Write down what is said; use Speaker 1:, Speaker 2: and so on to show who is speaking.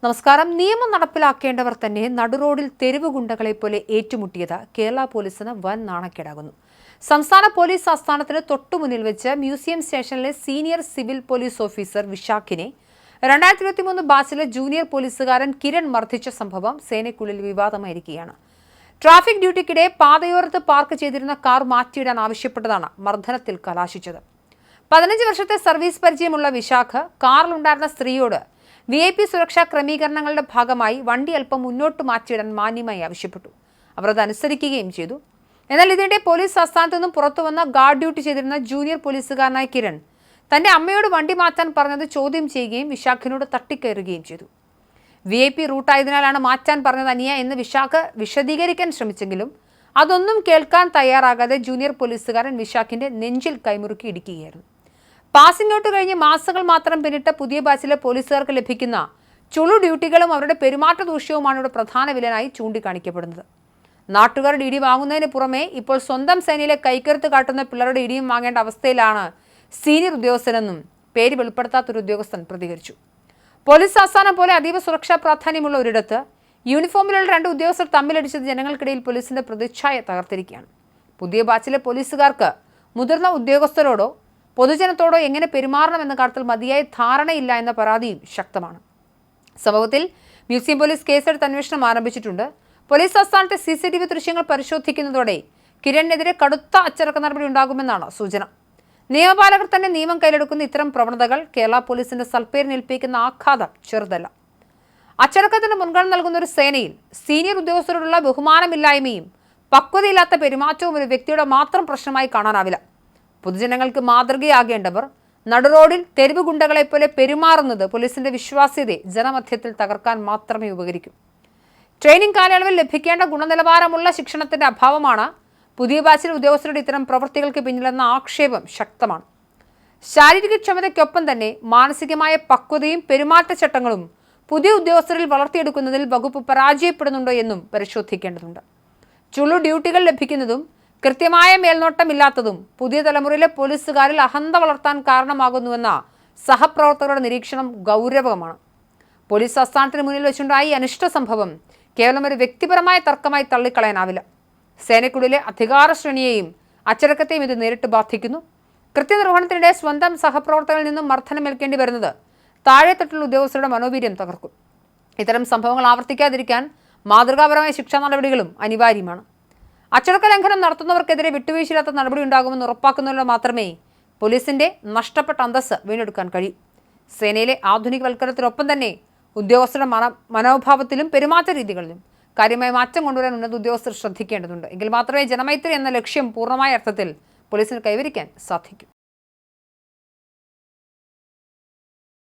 Speaker 1: നമസ്കാരം. നിയമം നടപ്പിലാക്കേണ്ടവർ തന്നെ നടുറോഡിൽ തെരുവ് ഗുണ്ടകളെ പോലെ ഏറ്റുമുട്ടിയത് കേരള പോലീസിന് വൻ നാണക്കേടാകുന്നു. സംസ്ഥാന പോലീസ് ആസ്ഥാനത്തിന് തൊട്ടുമുന്നിൽ വെച്ച് മ്യൂസിയം സ്റ്റേഷനിലെ സീനിയർ സിവിൽ പോലീസ് ഓഫീസർ വിശാഖിനെ 2023 ബാച്ചിലെ ജൂനിയർ പോലീസുകാരൻ കിരൺ മർദ്ദിച്ച സംഭവം സേനയ്ക്കുള്ളിൽ വിവാദമായിരിക്കുകയാണ്. ട്രാഫിക് ഡ്യൂട്ടിക്കിടെ പാതയോരത്ത് പാർക്ക് ചെയ്തിരുന്ന കാർ മാറ്റിയിടാൻ ആവശ്യപ്പെട്ടതാണ് മർദ്ദനത്തിൽ കലാശിച്ചത്. 15 വർഷത്തെ സർവീസ് പരിചയമുള്ള വിശാഖ് കാറിലുണ്ടായിരുന്ന സ്ത്രീയോട് VIP സുരക്ഷാ ക്രമീകരണങ്ങളുടെ ഭാഗമായി വണ്ടി അല്പം മുന്നോട്ട് മാറ്റിയിടാൻ മാന്യമായി ആവശ്യപ്പെട്ടു. അവർ അത് അനുസരിക്കുകയും ചെയ്തു. എന്നാൽ ഇതിനിടെ പോലീസ് ആസ്ഥാനത്തു നിന്നും പുറത്തുവന്ന ഗാർഡ് ഡ്യൂട്ടി ചെയ്തിരുന്ന ജൂനിയർ പോലീസുകാരനായ കിരൺ തന്റെ അമ്മയോട് വണ്ടി മാറ്റാൻ പറഞ്ഞത് ചോദ്യം ചെയ്യുകയും വിശാഖിനോട് തട്ടിക്കയറുകയും ചെയ്തു. VIP റൂട്ടായതിനാലാണ് മാറ്റാൻ പറഞ്ഞത് അനിയ എന്ന് വിശാഖ് വിശദീകരിക്കാൻ ശ്രമിച്ചെങ്കിലും അതൊന്നും കേൾക്കാൻ തയ്യാറാകാതെ ജൂനിയർ പോലീസുകാരൻ വിശാഖിന്റെ നെഞ്ചിൽ കൈമുറുക്കി ഇടിക്കുകയായിരുന്നു. പാസിംഗ് ഔട്ട് കഴിഞ്ഞ് മാസങ്ങൾ മാത്രം പിന്നിട്ട പുതിയ ബാച്ചിലെ പോലീസുകാർക്ക് ലഭിക്കുന്ന ചുളു ഡ്യൂട്ടികളും അവരുടെ പെരുമാറ്റ ദൂഷ്യവുമാണ് ഇവിടെ പ്രധാന വില്ലനായി ചൂണ്ടിക്കാണിക്കപ്പെടുന്നത്. നാട്ടുകാരുടെ ഇടി വാങ്ങുന്നതിന് പുറമെ ഇപ്പോൾ സ്വന്തം സേനയിലെ കൈക്കരുത്ത് കാട്ടുന്ന പിള്ളേരുടെ ഇടിയും വാങ്ങേണ്ട അവസ്ഥയിലാണ് സീനിയർ ഉദ്യോഗസ്ഥനെന്നും പേര് വെളിപ്പെടുത്താത്തൊരു ഉദ്യോഗസ്ഥൻ പ്രതികരിച്ചു. പോലീസ് ആസ്ഥാനം പോലെ അതീവ സുരക്ഷാ പ്രാധാന്യമുള്ള ഒരിടത്ത് യൂണിഫോമിലുള്ള 2 ഉദ്യോഗസ്ഥർ തമ്മിലടിച്ചത് ജനങ്ങൾക്കിടയിൽ പോലീസിന്റെ പ്രതിച്ഛായ തകർത്തിരിക്കുകയാണ്. പുതിയ ബാച്ചിലെ പോലീസുകാർക്ക് മുതിർന്ന ഉദ്യോഗസ്ഥരോടോ പൊതുജനത്തോടോ എങ്ങനെ പെരുമാറണമെന്ന കാര്യത്തിൽ മതിയായ ധാരണയില്ല എന്ന പരാതിയും ശക്തമാണ്. സംഭവത്തിൽ മ്യൂസിയം പോലീസ് കേസെടുത്ത് അന്വേഷണം ആരംഭിച്ചിട്ടുണ്ട്. പോലീസ് ആസ്ഥാനത്തെ CCTV ദൃശ്യങ്ങൾ പരിശോധിക്കുന്നതോടെ കിരണിനെതിരെ കടുത്ത അച്ചടക്ക നടപടി ഉണ്ടാകുമെന്നാണ് സൂചന. നിയമപാലകർ തന്നെ നിയമം കയ്യിലെടുക്കുന്ന ഇത്തരം പ്രവണതകൾ കേരള പോലീസിന്റെ സൽപ്പേരിനേൽപ്പിക്കുന്ന ആഘാതം ചെറുതല്ല. അച്ചടക്കത്തിന് മുൻഗണന നൽകുന്ന ഒരു സേനയിൽ സീനിയർ ഉദ്യോഗസ്ഥരോടുള്ള ബഹുമാനമില്ലായ്മയും പക്വതയില്ലാത്ത പെരുമാറ്റവും ഒരു വ്യക്തിയുടെ മാത്രം പ്രശ്നമായി കാണാനാവില്ല. പൊതുജനങ്ങൾക്ക് മാതൃകയാകേണ്ടവർ നടുറോഡിൽ തെരുവ് ഗുണ്ടകളെ പോലെ പെരുമാറുന്നത് പോലീസിന്റെ വിശ്വാസ്യതയെ ജനമധ്യത്തിൽ തകർക്കാൻ മാത്രമേ ഉപകരിക്കൂ. ട്രെയിനിങ് കാലയളവിൽ ലഭിക്കേണ്ട ഗുണനിലവാരമുള്ള ശിക്ഷണത്തിന്റെ അഭാവമാണ് പുതിയ ബാച്ചിലെ ഉദ്യോഗസ്ഥരുടെ ഇത്തരം പ്രവൃത്തികൾക്ക് പിന്നിലെന്ന ആക്ഷേപം ശക്തമാണ്. ശാരീരിക ക്ഷമതയ്ക്കൊപ്പം തന്നെ മാനസികമായ പക്വതയും പെരുമാറ്റച്ചട്ടങ്ങളും പുതിയ ഉദ്യോഗസ്ഥരിൽ വളർത്തിയെടുക്കുന്നതിൽ വകുപ്പ് പരാജയപ്പെടുന്നുണ്ടോ എന്നും പരിശോധിക്കേണ്ടതുണ്ട്. ചുളു ഡ്യൂട്ടികൾ ലഭിക്കുന്നതും കൃത്യമായ മേൽനോട്ടമില്ലാത്തതും പുതിയ തലമുറയിലെ പോലീസുകാരിൽ അഹന്ത വളർത്താൻ കാരണമാകുന്നുവെന്ന സഹപ്രവർത്തകരുടെ നിരീക്ഷണം ഗൗരവമാണ്. പോലീസ് ആസ്ഥാനത്തിന് മുന്നിൽ വെച്ചുണ്ടായ ഈ അനിഷ്ട സംഭവം കേവലം ഒരു വ്യക്തിപരമായ തർക്കമായി തള്ളിക്കളയാനാവില്ല. സേനയ്ക്കുള്ളിലെ അധികാര ശ്രേണിയെയും അച്ചടക്കത്തെയും ഇത് നേരിട്ട് ബാധിക്കുന്നു. കൃത്യനിർവഹണത്തിനിടെ സ്വന്തം സഹപ്രവർത്തകരിൽ നിന്നും മർദ്ദനമേൽക്കേണ്ടി വരുന്നത് താഴെത്തട്ടിലുള്ള ഉദ്യോഗസ്ഥരുടെ മനോവീര്യം തകർക്കും. ഇത്തരം സംഭവങ്ങൾ ആവർത്തിക്കാതിരിക്കാൻ മാതൃകാപരമായ ശിക്ഷാ നടപടികളും അനിവാര്യമാണ്. അച്ചടക്ക ലംഘനം നടത്തുന്നവർക്കെതിരെ വിട്ടുവീഴ്ചയില്ലാത്ത നടപടി ഉണ്ടാകുമെന്ന് ഉറപ്പാക്കുന്നതിലൂടെ മാത്രമേ പോലീസിന്റെ നഷ്ടപ്പെട്ട അന്തസ്സ് വീണ്ടെടുക്കാൻ കഴിയൂ. സേനയിലെ ആധുനികവൽക്കരണത്തിനൊപ്പം തന്നെ ഉദ്യോഗസ്ഥരുടെ മനോഭാവത്തിലും പെരുമാറ്റ രീതികളിലും കാര്യമായ മാറ്റം കൊണ്ടുവരാൻ ഉന്നത ഉദ്യോഗസ്ഥർ ശ്രദ്ധിക്കേണ്ടതുണ്ട്. എങ്കിൽ മാത്രമേ ജനമൈത്രി എന്ന ലക്ഷ്യം പൂർണ്ണമായ അർത്ഥത്തിൽ പോലീസിന് കൈവരിക്കാൻ സാധിക്കൂ.